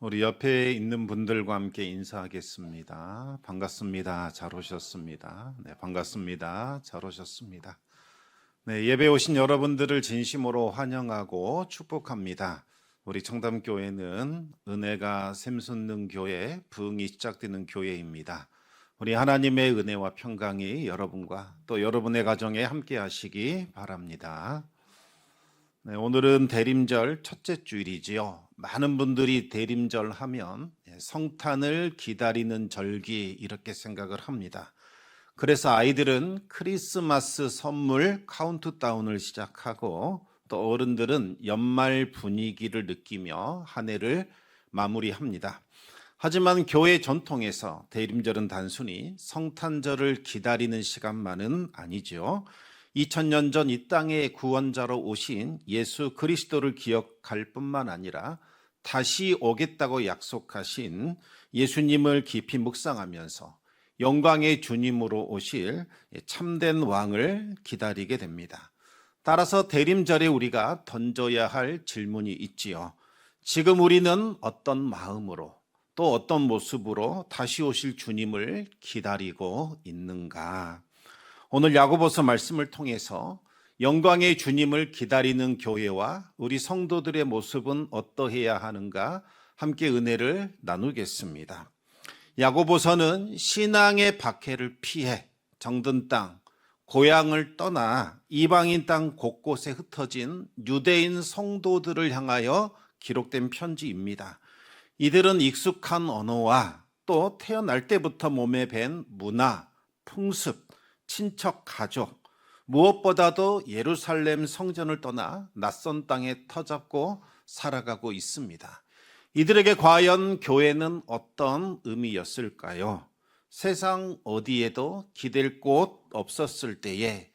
우리 옆에 있는 분들과 함께 인사하겠습니다. 반갑습니다. 잘 오셨습니다. 네, 반갑습니다. 잘 오셨습니다. 네, 예배 오신 여러분들을 진심으로 환영하고 축복합니다. 우리 청담교회는 은혜가 샘솟는 교회, 부흥이 시작되는 교회입니다. 우리 하나님의 은혜와 평강이 여러분과 또 여러분의 가정에 함께 하시기 바랍니다. 네, 오늘은 대림절 첫째 주일이지요. 많은 분들이 대림절 하면 성탄을 기다리는 절기 이렇게 생각을 합니다. 그래서 아이들은 크리스마스 선물 카운트다운을 시작하고 또 어른들은 연말 분위기를 느끼며 한 해를 마무리합니다. 하지만 교회 전통에서 대림절은 단순히 성탄절을 기다리는 시간만은 아니죠. 2000년 전 이 땅에 구원자로 오신 예수 그리스도를 기억할 뿐만 아니라 다시 오겠다고 약속하신 예수님을 깊이 묵상하면서 영광의 주님으로 오실 참된 왕을 기다리게 됩니다. 따라서 대림절에 우리가 던져야 할 질문이 있지요. 지금 우리는 어떤 마음으로 또 어떤 모습으로 다시 오실 주님을 기다리고 있는가? 오늘 야고보서 말씀을 통해서 영광의 주님을 기다리는 교회와 우리 성도들의 모습은 어떠해야 하는가 함께 은혜를 나누겠습니다. 야고보서는 신앙의 박해를 피해 정든 땅, 고향을 떠나 이방인 땅 곳곳에 흩어진 유대인 성도들을 향하여 기록된 편지입니다. 이들은 익숙한 언어와 또 태어날 때부터 몸에 밴 문화, 풍습, 친척, 가족, 무엇보다도 예루살렘 성전을 떠나 낯선 땅에 터잡고 살아가고 있습니다. 이들에게 과연 교회는 어떤 의미였을까요? 세상 어디에도 기댈 곳 없었을 때에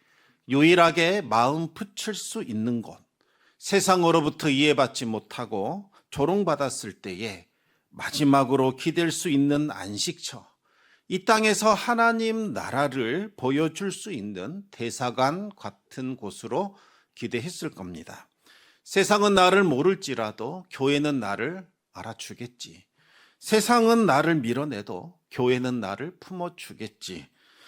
유일하게 마음 붙일 수 있는 곳, 세상으로부터 이해받지 못하고 조롱받았을 때에 마지막으로 기댈 수 있는 안식처, 이 땅에서 하나님 나라를 보여줄 수 있는 대사관 같은 곳으로 기대했을 겁니다. 세상은 나를 모를지라도 교회는 나를 알아주겠지. 세상은 나를 밀어내도 교회는 나를 품어주겠지.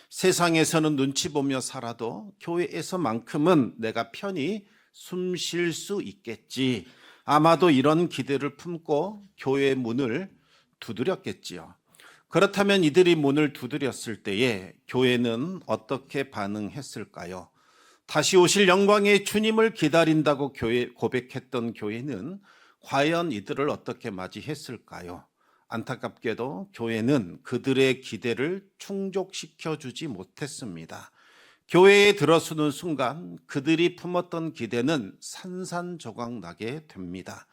세상에서는 눈치 보며 살아도 교회에서만큼은 내가 편히 숨 쉴 수 있겠지. 아마도 이런 기대를 품고 교회의 문을 두드렸겠지요. 그렇다면 이들이 문을 두드렸을 때에 교회는 어떻게 반응했을까요? 다시 오실 영광의 주님을 기다린다고 고백했던 교회는 과연 이들을 어떻게 맞이했을까요? 안타깝게도 교회는 그들의 기대를 충족시켜 주지 못했습니다. 교회에 들어서는 순간 그들이 품었던 기대는 산산조각 나게 됩니다.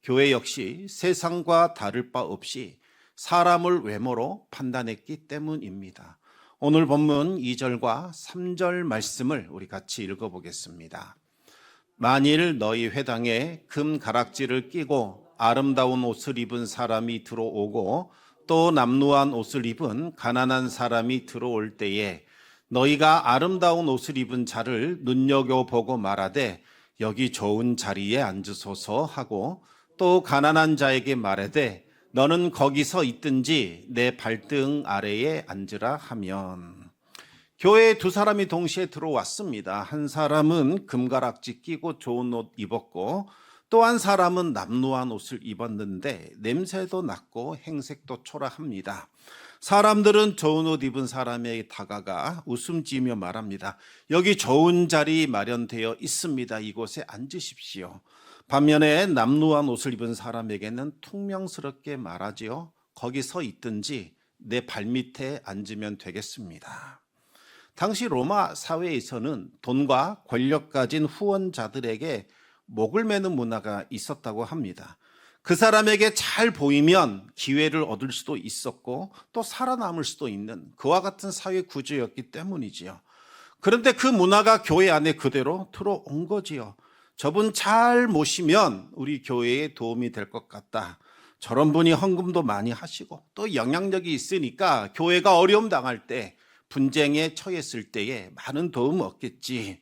교회 역시 세상과 다를 바 없이 사람을 외모로 판단했기 때문입니다. 오늘 본문 2절과 3절 말씀을 우리 같이 읽어보겠습니다. 만일 너희 회당에 금 가락지를 끼고 아름다운 옷을 입은 사람이 들어오고 또 남루한 옷을 입은 가난한 사람이 들어올 때에 너희가 아름다운 옷을 입은 자를 눈여겨보고 말하되 여기 좋은 자리에 앉으소서 하고 또 가난한 자에게 말하되 너는 거기서 있든지 내 발등 아래에 앉으라 하면, 교회에 두 사람이 동시에 들어왔습니다. 한 사람은 금가락지 끼고 좋은 옷 입었고 또 한 사람은 남루한 옷을 입었는데 냄새도 났고 행색도 초라합니다. 사람들은 좋은 옷 입은 사람에게 다가가 웃음 지으며 말합니다. 여기 좋은 자리 마련되어 있습니다. 이곳에 앉으십시오. 반면에 남루한 옷을 입은 사람에게는 퉁명스럽게 말하지요. 거기 서 있든지 내 발밑에 앉으면 되겠습니다. 당시 로마 사회에서는 돈과 권력 가진 후원자들에게 목을 매는 문화가 있었다고 합니다. 그 사람에게 잘 보이면 기회를 얻을 수도 있었고 또 살아남을 수도 있는 그와 같은 사회 구조였기 때문이지요. 그런데 그 문화가 교회 안에 그대로 들어온 거지요. 저분 잘 모시면 우리 교회에 도움이 될 것 같다. 저런 분이 헌금도 많이 하시고 또 영향력이 있으니까 교회가 어려움 당할 때, 분쟁에 처했을 때에 많은 도움 얻겠지.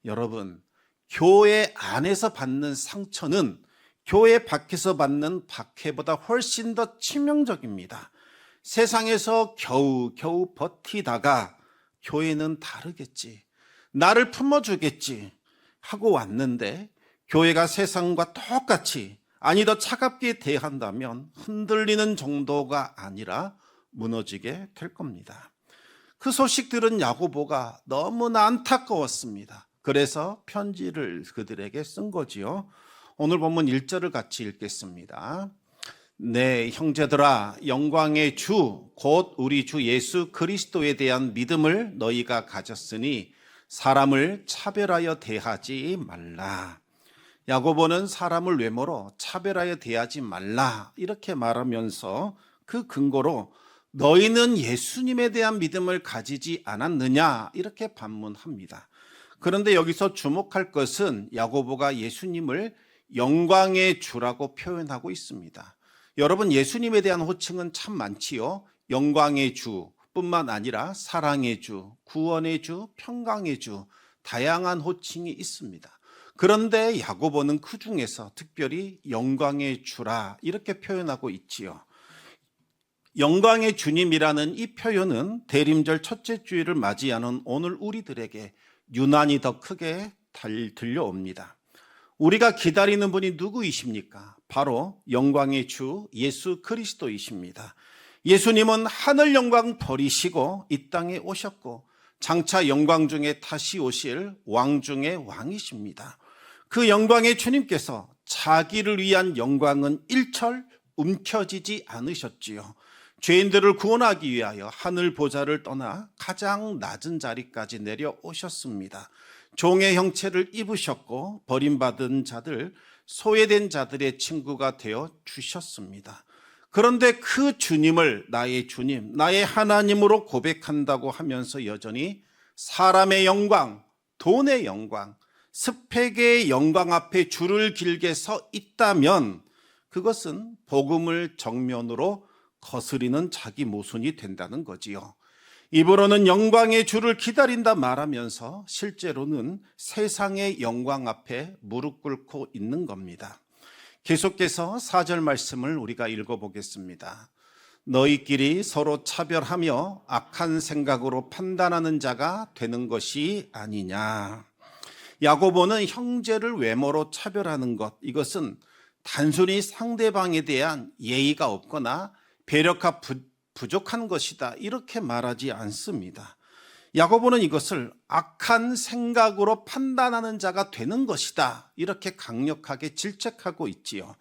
여러분, 교회 안에서 받는 상처는 교회 밖에서 받는 박해보다 훨씬 더 치명적입니다. 세상에서 겨우 버티다가 교회는 다르겠지, 나를 품어주겠지 하고 왔는데 교회가 세상과 똑같이, 아니 더 차갑게 대한다면 흔들리는 정도가 아니라 무너지게 될 겁니다. 그 소식 들은 야고보가 너무나 안타까웠습니다. 그래서 편지를 그들에게 쓴 거지요. 오늘 본문 1절을 같이 읽겠습니다. 네, 형제들아, 영광의 주 곧 우리 주 예수 그리스도에 대한 믿음을 너희가 가졌으니 사람을 차별하여 대하지 말라. 야고보는 사람을 외모로 차별하여 대하지 말라 이렇게 말하면서 그 근거로 너희는 예수님에 대한 믿음을 가지지 않았느냐 이렇게 반문합니다. 그런데 여기서 주목할 것은 야고보가 예수님을 영광의 주라고 표현하고 있습니다. 여러분, 예수님에 대한 호칭은 참 많지요. 영광의 주 뿐만 아니라 사랑의 주, 구원의 주, 평강의 주, 다양한 호칭이 있습니다. 그런데 야고보는 그 중에서 특별히 영광의 주라 이렇게 표현하고 있지요. 영광의 주님이라는 이 표현은 대림절 첫째 주일을 맞이하는 오늘 우리들에게 유난히 더 크게 들려옵니다. 우리가 기다리는 분이 누구이십니까? 바로 영광의 주 예수 그리스도이십니다. 예수님은 하늘 영광 버리시고 이 땅에 오셨고 장차 영광 중에 다시 오실 왕 중의 왕이십니다. 그 영광의 주님께서 자기를 위한 영광은 일철 움켜쥐지 않으셨지요. 죄인들을 구원하기 위하여 하늘 보좌를 떠나 가장 낮은 자리까지 내려오셨습니다. 종의 형체를 입으셨고 버림받은 자들, 소외된 자들의 친구가 되어 주셨습니다. 그런데 그 주님을 나의 주님, 나의 하나님으로 고백한다고 하면서 여전히 사람의 영광, 돈의 영광, 스펙의 영광 앞에 줄을 길게 서 있다면 그것은 복음을 정면으로 거스리는 자기 모순이 된다는 거지요. 입으로는 영광의 주를 기다린다 말하면서 실제로는 세상의 영광 앞에 무릎 꿇고 있는 겁니다. 계속해서 4절 말씀을 우리가 읽어보겠습니다. 너희끼리 서로 차별하며 악한 생각으로 판단하는 자가 되는 것이 아니냐. 야고보는 형제를 외모로 차별하는 것, 이것은 단순히 상대방에 대한 예의가 없거나 배려가 부족한 것이다 이렇게 말하지 않습니다. 야고보는 이것을 악한 생각으로 판단하는 자가 되는 것이다 이렇게 강력하게 질책하고 있지요.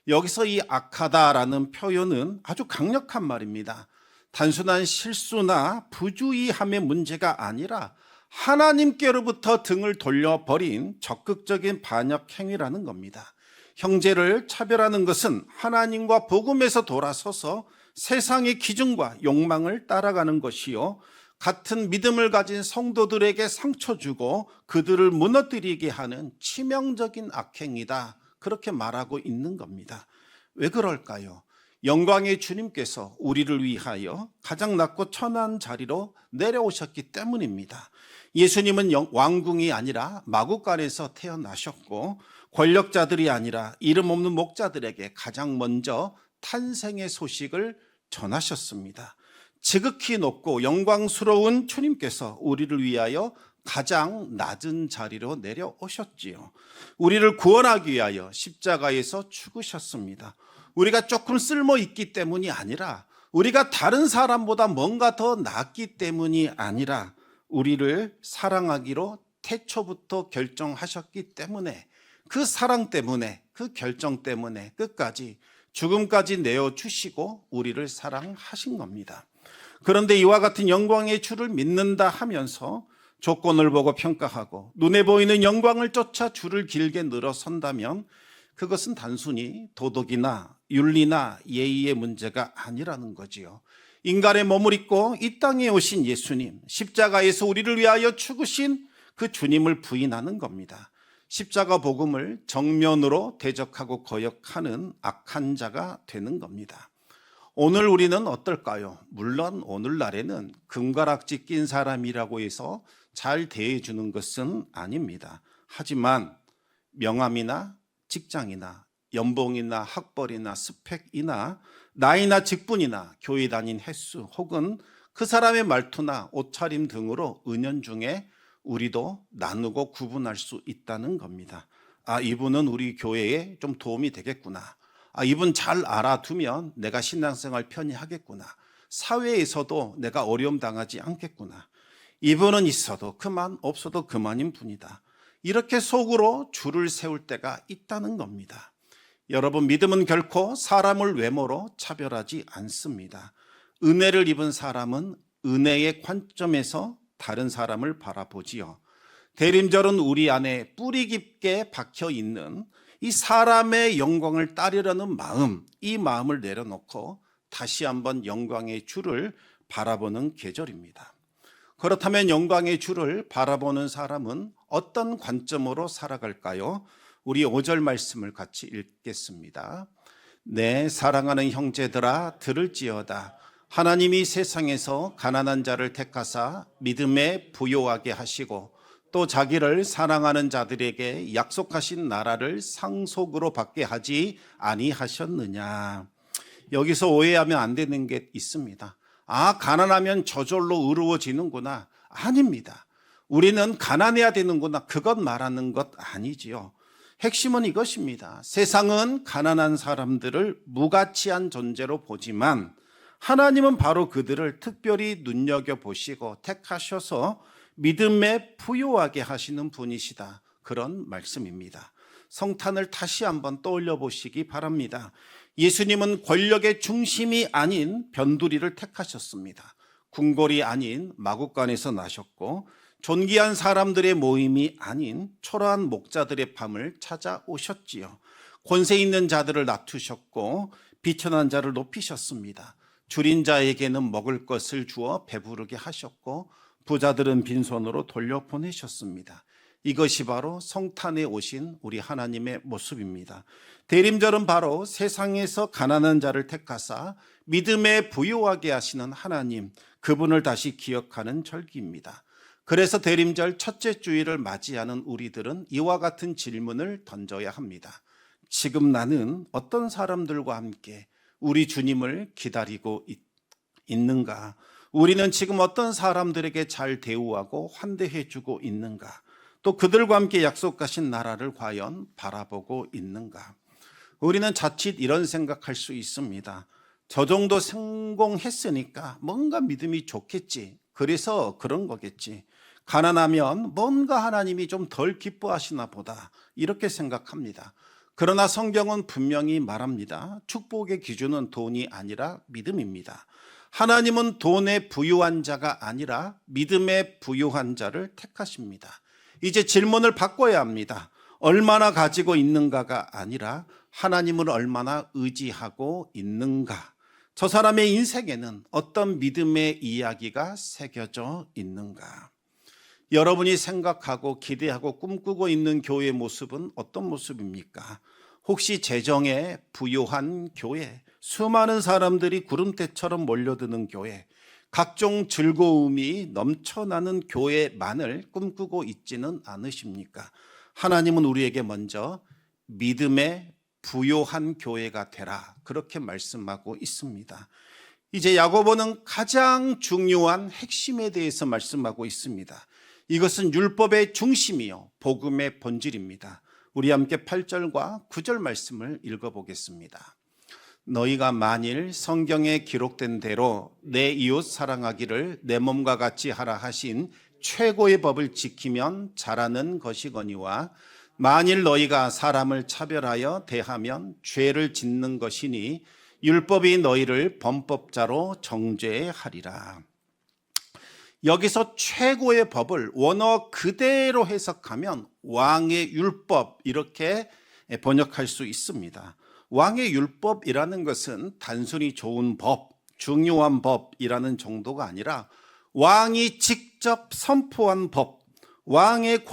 여기서 이 악하다라는 표현은 아주 강력한 말입니다. 단순한 실수나 부주의함의 문제가 아니라 하나님께로부터 등을 돌려버린 적극적인 반역 행위라는 겁니다. 형제를 차별하는 것은 하나님과 복음에서 돌아서서 세상의 기준과 욕망을 따라가는 것이요, 같은 믿음을 가진 성도들에게 상처 주고 그들을 무너뜨리게 하는 치명적인 악행이다 그렇게 말하고 있는 겁니다. 왜 그럴까요? 영광의 주님께서 우리를 위하여 가장 낮고 천한 자리로 내려오셨기 때문입니다. 예수님은 왕궁이 아니라 마구간에서 태어나셨고 권력자들이 아니라 이름 없는 목자들에게 가장 먼저 탄생의 소식을 전하셨습니다. 지극히 높고 영광스러운 주님께서 우리를 위하여 가장 낮은 자리로 내려오셨지요. 우리를 구원하기 위하여 십자가에서 죽으셨습니다. 우리가 조금 쓸모 있기 때문이 아니라, 우리가 다른 사람보다 뭔가 더 낫기 때문이 아니라 우리를 사랑하기로 태초부터 결정하셨기 때문에, 그 사랑 때문에, 그 결정 때문에 끝까지 죽음까지 내어주시고 우리를 사랑하신 겁니다. 그런데 이와 같은 영광의 주를 믿는다 하면서 조건을 보고 평가하고 눈에 보이는 영광을 쫓아 줄을 길게 늘어선다면 그것은 단순히 도덕이나 윤리나 예의의 문제가 아니라는 거지요. 인간의 몸을 입고 이 땅에 오신 예수님, 십자가에서 우리를 위하여 죽으신 그 주님을 부인하는 겁니다. 십자가 복음을 정면으로 대적하고 거역하는 악한 자가 되는 겁니다. 오늘 우리는 어떨까요? 물론 오늘날에는 금가락지 낀 사람이라고 해서 잘 대해주는 것은 아닙니다. 하지만 명함이나 직장이나 연봉이나 학벌이나 스펙이나 나이나 직분이나 교회 다닌 횟수 혹은 그 사람의 말투나 옷차림 등으로 은연중에 우리도 나누고 구분할 수 있다는 겁니다. 아, 이분은 우리 교회에 좀 도움이 되겠구나. 아, 이분 잘 알아두면 내가 신앙생활 편히 하겠구나. 사회에서도 내가 어려움 당하지 않겠구나. 이분은 있어도 그만, 없어도 그만인 분이다. 이렇게 속으로 줄을 세울 때가 있다는 겁니다. 여러분, 믿음은 결코 사람을 외모로 차별하지 않습니다. 은혜를 입은 사람은 은혜의 관점에서 다른 사람을 바라보지요. 대림절은 우리 안에 뿌리 깊게 박혀 있는 이 사람의 영광을 따르려는 마음, 이 마음을 내려놓고 다시 한번 영광의 주를 바라보는 계절입니다. 그렇다면 영광의 주를 바라보는 사람은 어떤 관점으로 살아갈까요? 우리 5절 말씀을 같이 읽겠습니다. 내 사랑하는 형제들아 들을지어다. 하나님이 세상에서 가난한 자를 택하사 믿음에 부요하게 하시고 또 자기를 사랑하는 자들에게 약속하신 나라를 상속으로 받게 하지 아니하셨느냐. 여기서 오해하면 안 되는 게 있습니다. 아, 가난하면 저절로 의로워지는구나. 아닙니다. 우리는 가난해야 되는구나. 그것 말하는 것 아니지요. 핵심은 이것입니다. 세상은 가난한 사람들을 무가치한 존재로 보지만 하나님은 바로 그들을 특별히 눈여겨보시고 택하셔서 믿음에 부요하게 하시는 분이시다. 그런 말씀입니다. 성탄을 다시 한번 떠올려 보시기 바랍니다. 예수님은 권력의 중심이 아닌 변두리를 택하셨습니다. 궁궐이 아닌 마국간에서 나셨고 존귀한 사람들의 모임이 아닌 초라한 목자들의 밤을 찾아오셨지요. 권세 있는 자들을 낮추셨고 비천한 자를 높이셨습니다. 줄인 자에게는 먹을 것을 주어 배부르게 하셨고 부자들은 빈손으로 돌려보내셨습니다. 이것이 바로 성탄에 오신 우리 하나님의 모습입니다. 대림절은 바로 세상에서 가난한 자를 택하사 믿음에 부요하게 하시는 하나님, 그분을 다시 기억하는 절기입니다. 그래서 대림절 첫째 주일을 맞이하는 우리들은 이와 같은 질문을 던져야 합니다. 지금 나는 어떤 사람들과 함께 우리 주님을 기다리고 있는가? 우리는 지금 어떤 사람들에게 잘 대우하고 환대해주고 있는가? 또 그들과 함께 약속하신 나라를 과연 바라보고 있는가? 우리는 자칫 이런 생각할 수 있습니다. 저 정도 성공했으니까 뭔가 믿음이 좋겠지. 그래서 그런 거겠지. 가난하면 뭔가 하나님이 좀 덜 기뻐하시나 보다. 이렇게 생각합니다. 그러나 성경은 분명히 말합니다. 축복의 기준은 돈이 아니라 믿음입니다. 하나님은 돈에 부유한 자가 아니라 믿음에 부유한 자를 택하십니다. 이제 질문을 바꿔야 합니다. 얼마나 가지고 있는가가 아니라 하나님을 얼마나 의지하고 있는가. 저 사람의 인생에는 어떤 믿음의 이야기가 새겨져 있는가. 여러분이 생각하고 기대하고 꿈꾸고 있는 교회의 모습은 어떤 모습입니까? 혹시 재정에 부유한 교회, 수많은 사람들이 구름대처럼 몰려드는 교회, 각종 즐거움이 넘쳐나는 교회만을 꿈꾸고 있지는 않으십니까? 하나님은 우리에게 먼저 믿음에 부요한 교회가 되라, 그렇게 말씀하고 있습니다. 이제 야고보는 가장 중요한 핵심에 대해서 말씀하고 있습니다. 이것은 율법의 중심이요 복음의 본질입니다. 우리 함께 8절과 9절 말씀을 읽어보겠습니다. 너희가 만일 성경에 기록된 대로 내 이웃 사랑하기를 내 몸과 같이 하라 하신 최고의 법을 지키면 잘하는 것이거니와 만일 너희가 사람을 차별하여 대하면 죄를 짓는 것이니 율법이 너희를 범법자로 정죄하리라. 여기서 최고의 법을 원어 그대로 해석하면 왕의 율법, 이렇게 번역할 수 있습니다. 왕의 율법이라는 것은 단순히 좋은 법, 중요한 법이라는 정도가 아니라 왕이 직접 선포한 법, 왕의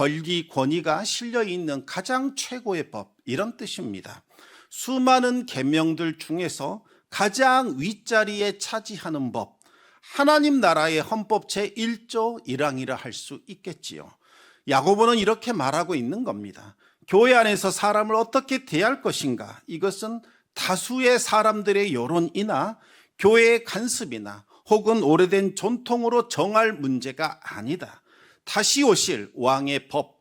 권위가 실려 있는 가장 최고의 법, 이런 뜻입니다. 수많은 계명들 중에서 가장 윗자리에 차지하는 법, 하나님 나라의 헌법 제1조 1항이라 할 수 있겠지요. 야고보는 이렇게 말하고 있는 겁니다. 교회 안에서 사람을 어떻게 대할 것인가? 이것은 다수의 사람들의 여론이나 교회의 간습이나 혹은 오래된 전통으로 정할 문제가 아니다. 다시 오실 왕의 법,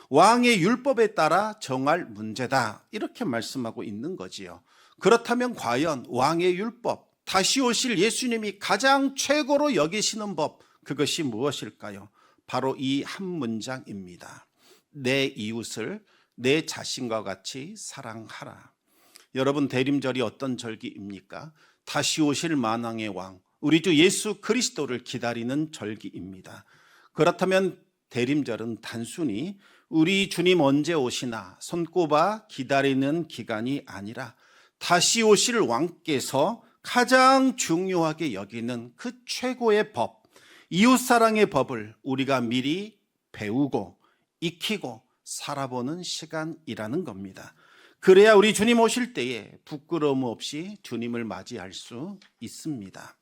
왕의 율법에 따라 정할 문제다. 이렇게 말씀하고 있는 거지요. 그렇다면 과연 왕의 율법, 다시 오실 예수님이 가장 최고로 여기시는 법, 그것이 무엇일까요? 바로 이 한 문장입니다. 내 이웃을 내 자신과 같이 사랑하라. 여러분, 대림절이 어떤 절기입니까? 다시 오실 만왕의 왕, 우리 주 예수 그리스도를 기다리는 절기입니다. 그렇다면 대림절은 단순히 우리 주님 언제 오시나 손꼽아 기다리는 기간이 아니라 다시 오실 왕께서 가장 중요하게 여기는 그 최고의 법, 이웃사랑의 법을 우리가 미리 배우고 익히고 살아보는 시간이라는 겁니다. 그래야 우리 주님 오실 때에 부끄러움 없이 주님을 맞이할 수 있습니다.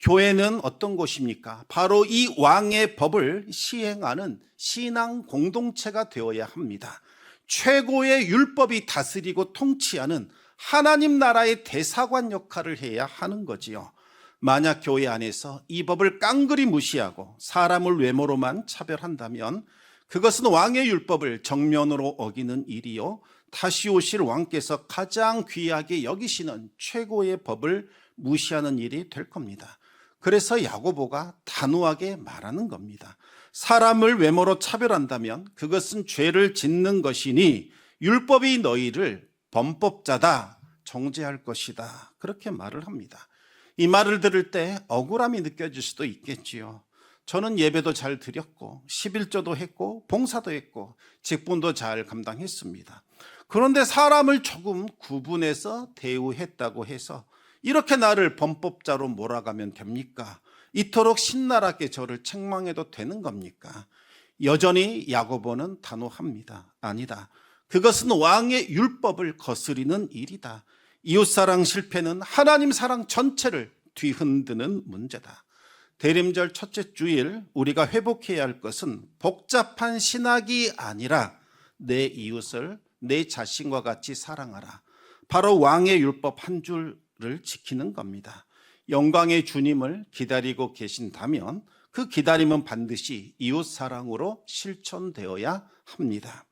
교회는 어떤 곳입니까? 바로 이 왕의 법을 시행하는 신앙 공동체가 되어야 합니다. 최고의 율법이 다스리고 통치하는 하나님 나라의 대사관 역할을 해야 하는 거지요. 만약 교회 안에서 이 법을 깡그리 무시하고 사람을 외모로만 차별한다면 그것은 왕의 율법을 정면으로 어기는 일이요, 다시 오실 왕께서 가장 귀하게 여기시는 최고의 법을 무시하는 일이 될 겁니다. 그래서 야고보가 단호하게 말하는 겁니다. 사람을 외모로 차별한다면 그것은 죄를 짓는 것이니 율법이 너희를 범법자다, 정죄할 것이다. 그렇게 말을 합니다. 이 말을 들을 때 억울함이 느껴질 수도 있겠지요. 저는 예배도 잘 드렸고 11조도 했고 봉사도 했고 직분도 잘 감당했습니다. 그런데 사람을 조금 구분해서 대우했다고 해서 이렇게 나를 범법자로 몰아가면 됩니까? 이토록 신랄하게 저를 책망해도 되는 겁니까? 여전히 야고보는 단호합니다. 아니다. 그것은 왕의 율법을 거스리는 일이다. 이웃사랑 실패는 하나님 사랑 전체를 뒤흔드는 문제다. 대림절 첫째 주일 우리가 회복해야 할 것은 복잡한 신학이 아니라 내 이웃을 내 자신과 같이 사랑하라. 바로 왕의 율법 한 줄을 지키는 겁니다. 영광의 주님을 기다리고 계신다면 그 기다림은 반드시 이웃 사랑으로 실천되어야 합니다.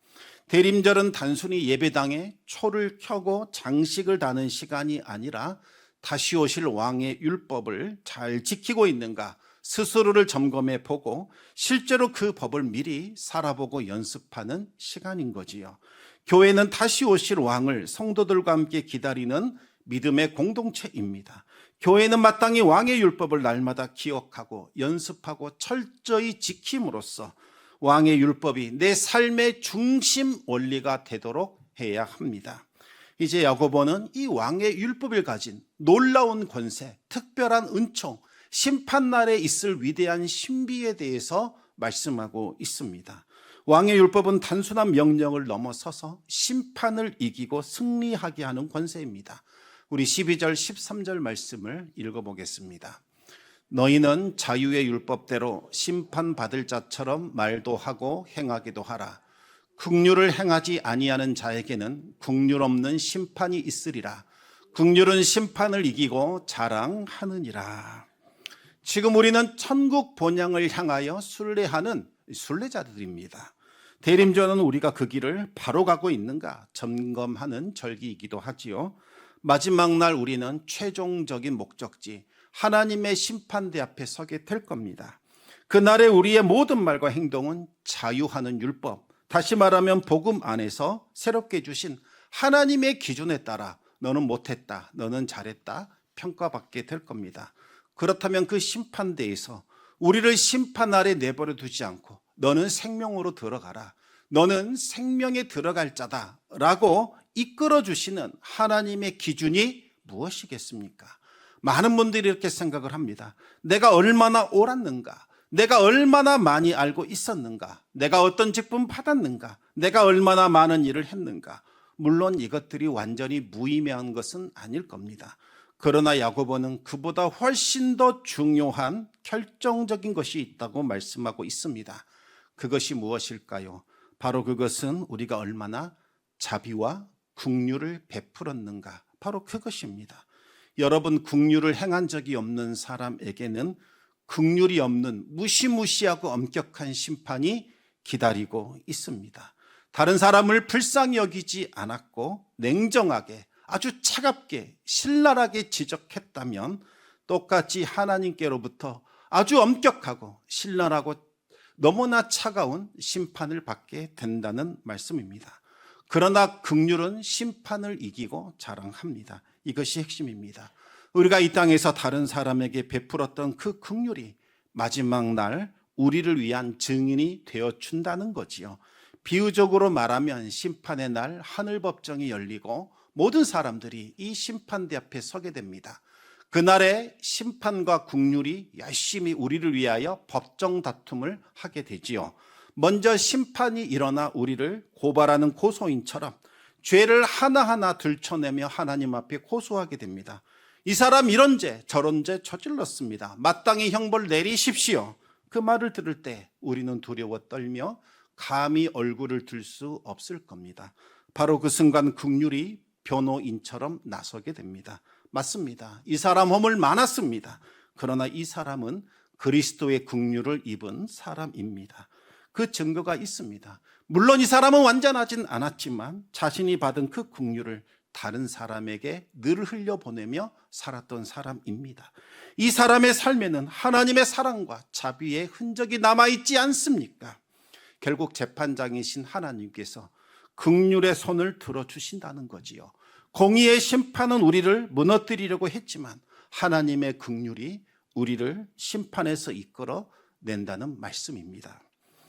대림절은 단순히 예배당에 초를 켜고 장식을 다는 시간이 아니라 다시 오실 왕의 율법을 잘 지키고 있는가 스스로를 점검해 보고 실제로 그 법을 미리 살아보고 연습하는 시간인 거지요. 교회는 다시 오실 왕을 성도들과 함께 기다리는 믿음의 공동체입니다. 교회는 마땅히 왕의 율법을 날마다 기억하고 연습하고 철저히 지킴으로써 왕의 율법이 내 삶의 중심 원리가 되도록 해야 합니다. 이제 야고보는 이 왕의 율법을 가진 놀라운 권세, 특별한 은총, 심판날에 있을 위대한 신비에 대해서 말씀하고 있습니다. 왕의 율법은 단순한 명령을 넘어서서 심판을 이기고 승리하게 하는 권세입니다. 우리 12절 13절 말씀을 읽어보겠습니다. 너희는 자유의 율법대로 심판받을 자처럼 말도 하고 행하기도 하라. 긍휼을 행하지 아니하는 자에게는 긍휼 없는 심판이 있으리라. 긍휼은 심판을 이기고 자랑하느니라. 지금 우리는 천국 본향을 향하여 순례하는 순례자들입니다. 대림절은 우리가 그 길을 바로 가고 있는가 점검하는 절기이기도 하지요. 마지막 날 우리는 최종적인 목적지 하나님의 심판대 앞에 서게 될 겁니다. 그날에 우리의 모든 말과 행동은 자유하는 율법, 다시 말하면 복음 안에서 새롭게 주신 하나님의 기준에 따라 너는 못했다, 너는 잘했다 평가받게 될 겁니다. 그렇다면 그 심판대에서 우리를 심판 아래 내버려 두지 않고 너는 생명으로 들어가라, 너는 생명에 들어갈 자다 라고 이끌어 주시는 하나님의 기준이 무엇이겠습니까? 많은 분들이 이렇게 생각을 합니다. 내가 얼마나 옳았는가, 내가 얼마나 많이 알고 있었는가, 내가 어떤 직분 받았는가, 내가 얼마나 많은 일을 했는가. 물론 이것들이 완전히 무의미한 것은 아닐 겁니다. 그러나 야고보는 그보다 훨씬 더 중요한 결정적인 것이 있다고 말씀하고 있습니다. 그것이 무엇일까요? 바로 그것은 우리가 얼마나 자비와 긍휼을 베풀었는가? 바로 그것입니다. 여러분, 긍휼을 행한 적이 없는 사람에게는 긍휼이 없는 무시무시하고 엄격한 심판이 기다리고 있습니다. 다른 사람을 불쌍히 여기지 않았고 냉정하게 아주 차갑게 신랄하게 지적했다면 똑같이 하나님께로부터 아주 엄격하고 신랄하고 너무나 차가운 심판을 받게 된다는 말씀입니다. 그러나 긍휼은 심판을 이기고 자랑합니다. 이것이 핵심입니다. 우리가 이 땅에서 다른 사람에게 베풀었던 그 긍휼이 마지막 날 우리를 위한 증인이 되어준다는 거지요. 비유적으로 말하면 심판의 날 하늘 법정이 열리고 모든 사람들이 이 심판대 앞에 서게 됩니다. 그날에 심판과 긍휼이 열심히 우리를 위하여 법정 다툼을 하게 되지요. 먼저 심판이 일어나 우리를 고발하는 고소인처럼 죄를 하나하나 들춰내며 하나님 앞에 고소하게 됩니다. 이 사람 이런 죄 저런 죄 저질렀습니다. 마땅히 형벌 내리십시오. 그 말을 들을 때 우리는 두려워 떨며 감히 얼굴을 들 수 없을 겁니다. 바로 그 순간 긍휼이 변호인처럼 나서게 됩니다. 맞습니다. 이 사람 허물 많았습니다. 그러나 이 사람은 그리스도의 긍휼을 입은 사람입니다. 그 증거가 있습니다. 물론 이 사람은 완전하진 않았지만 자신이 받은 그 긍휼을 다른 사람에게 늘 흘려보내며 살았던 사람입니다. 이 사람의 삶에는 하나님의 사랑과 자비의 흔적이 남아있지 않습니까? 결국 재판장이신 하나님께서 긍휼의 손을 들어주신다는 거지요. 공의의 심판은 우리를 무너뜨리려고 했지만 하나님의 긍휼이 우리를 심판에서 이끌어 낸다는 말씀입니다.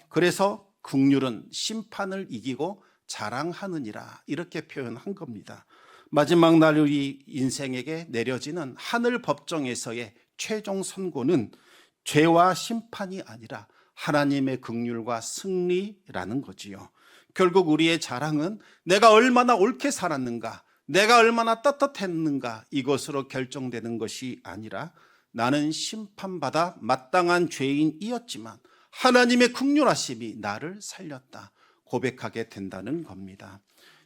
그래서 긍휼은 심판을 이기고 자랑하느니라 이렇게 표현한 겁니다. 마지막 날 우리 인생에게 내려지는 하늘 법정에서의 최종 선고는 죄와 심판이 아니라 하나님의 긍휼과 승리라는 거지요. 결국 우리의 자랑은 내가 얼마나 옳게 살았는가, 내가 얼마나 떳떳했는가 이것으로 결정되는 것이 아니라 나는 심판받아 마땅한 죄인이었지만 하나님의 긍휼하심이 나를 살렸다 고백하게 된다는 겁니다.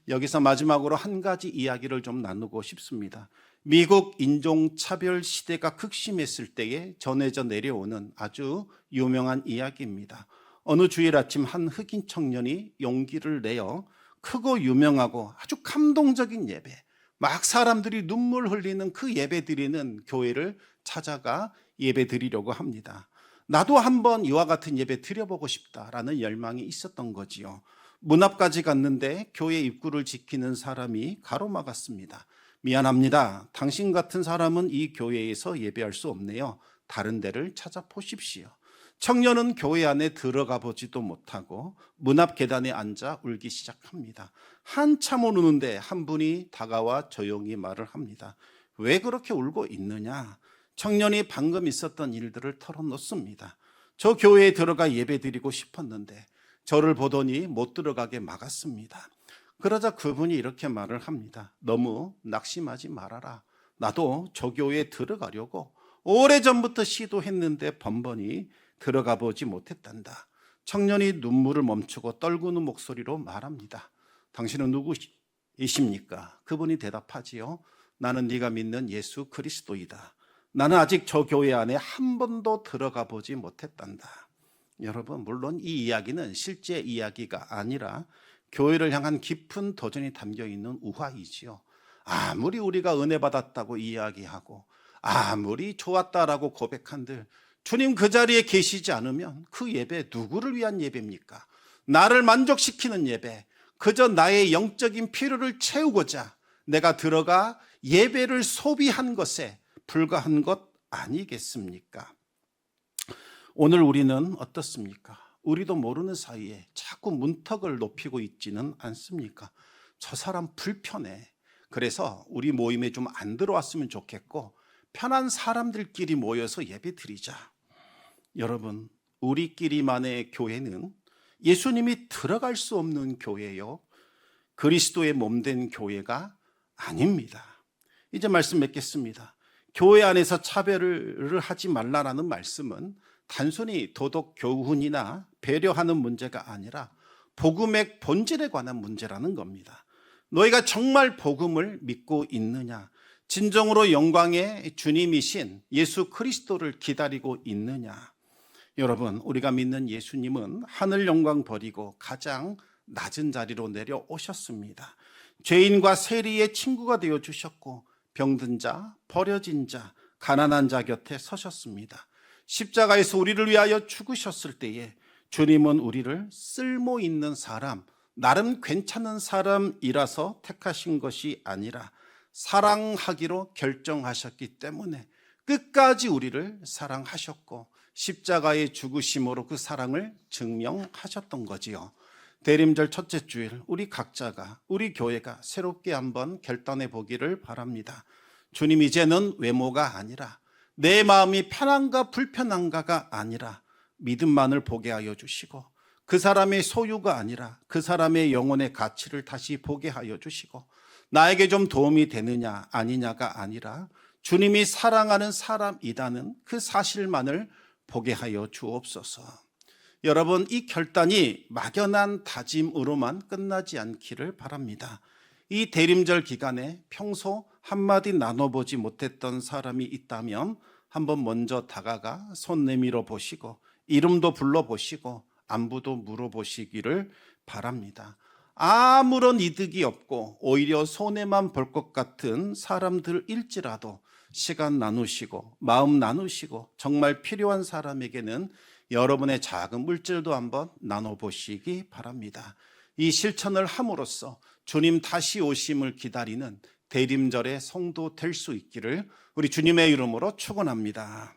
여기서 마지막으로 한 가지 이야기를 좀 나누고 싶습니다. 미국 인종차별 시대가 극심했을 때에 전해져 내려오는 아주 유명한 이야기입니다. 어느 주일 아침 한 흑인 청년이 용기를 내어 크고 유명하고 아주 감동적인 예배, 막 사람들이 눈물 흘리는 그 예배 드리는 교회를 찾아가 예배 드리려고 합니다. 나도 한번 이와 같은 예배 드려보고 싶다라는 열망이 있었던 거지요. 문 앞까지 갔는데 교회 입구를 지키는 사람이 가로막았습니다. 미안합니다. 당신 같은 사람은 이 교회에서 예배할 수 없네요. 다른 데를 찾아보십시오. 청년은 교회 안에 들어가 보지도 못하고 문 앞 계단에 앉아 울기 시작합니다. 한참 우는데 한 분이 다가와 조용히 말을 합니다. 왜 그렇게 울고 있느냐? 청년이 방금 있었던 일들을 털어놓습니다. 저 교회에 들어가 예배드리고 싶었는데 저를 보더니 못 들어가게 막았습니다. 그러자 그분이 이렇게 말을 합니다. 너무 낙심하지 말아라. 나도 저 교회에 들어가려고 오래전부터 시도했는데 번번이 들어가 보지 못했단다. 청년이 눈물을 멈추고 떨구는 목소리로 말합니다. 당신은 누구이십니까? 그분이 대답하지요. 나는 네가 믿는 예수 그리스도이다. 나는 아직 저 교회 안에 한 번도 들어가 보지 못했단다. 여러분, 물론 이 이야기는 실제 이야기가 아니라 교회를 향한 깊은 도전이 담겨 있는 우화이지요. 아무리 우리가 은혜 받았다고 이야기하고 아무리 좋았다라고 고백한들 주님 그 자리에 계시지 않으면 그 예배 누구를 위한 예배입니까? 나를 만족시키는 예배, 그저 나의 영적인 필요를 채우고자 내가 들어가 예배를 소비한 것에 불과한 것 아니겠습니까? 오늘 우리는 어떻습니까? 우리도 모르는 사이에 자꾸 문턱을 높이고 있지는 않습니까? 저 사람 불편해. 그래서 우리 모임에 좀 안 들어왔으면 좋겠고 편한 사람들끼리 모여서 예배 드리자. 여러분, 우리끼리만의 교회는 예수님이 들어갈 수 없는 교회요. 그리스도의 몸된 교회가 아닙니다. 이제 말씀 맺겠습니다. 교회 안에서 차별을 하지 말라라는 말씀은 단순히 도덕 교훈이나 배려하는 문제가 아니라 복음의 본질에 관한 문제라는 겁니다. 너희가 정말 복음을 믿고 있느냐? 진정으로 영광의 주님이신 예수 그리스도를 기다리고 있느냐? 여러분, 우리가 믿는 예수님은 하늘 영광 버리고 가장 낮은 자리로 내려오셨습니다. 죄인과 세리의 친구가 되어주셨고 병든 자, 버려진 자, 가난한 자 곁에 서셨습니다. 십자가에서 우리를 위하여 죽으셨을 때에 주님은 우리를 쓸모 있는 사람, 나름 괜찮은 사람이라서 택하신 것이 아니라 사랑하기로 결정하셨기 때문에 끝까지 우리를 사랑하셨고 십자가의 죽으심으로 그 사랑을 증명하셨던 거지요. 대림절 첫째 주일 우리 각자가, 우리 교회가 새롭게 한번 결단해 보기를 바랍니다. 주님, 이제는 외모가 아니라, 내 마음이 편한가 불편한가가 아니라 믿음만을 보게 하여 주시고, 그 사람의 소유가 아니라 그 사람의 영혼의 가치를 다시 보게 하여 주시고, 나에게 좀 도움이 되느냐 아니냐가 아니라 주님이 사랑하는 사람이라는 그 사실만을 보게 하여 주옵소서. 여러분, 이 결단이 막연한 다짐으로만 끝나지 않기를 바랍니다. 이 대림절 기간에 평소 한마디 나눠보지 못했던 사람이 있다면 한번 먼저 다가가 손 내밀어 보시고 이름도 불러보시고 안부도 물어보시기를 바랍니다. 아무런 이득이 없고 오히려 손해만 볼 것 같은 사람들일지라도 시간 나누시고 마음 나누시고 정말 필요한 사람에게는 여러분의 작은 물질도 한번 나눠보시기 바랍니다. 이 실천을 함으로써 주님 다시 오심을 기다리는 대림절의 성도 될 수 있기를 우리 주님의 이름으로 축원합니다.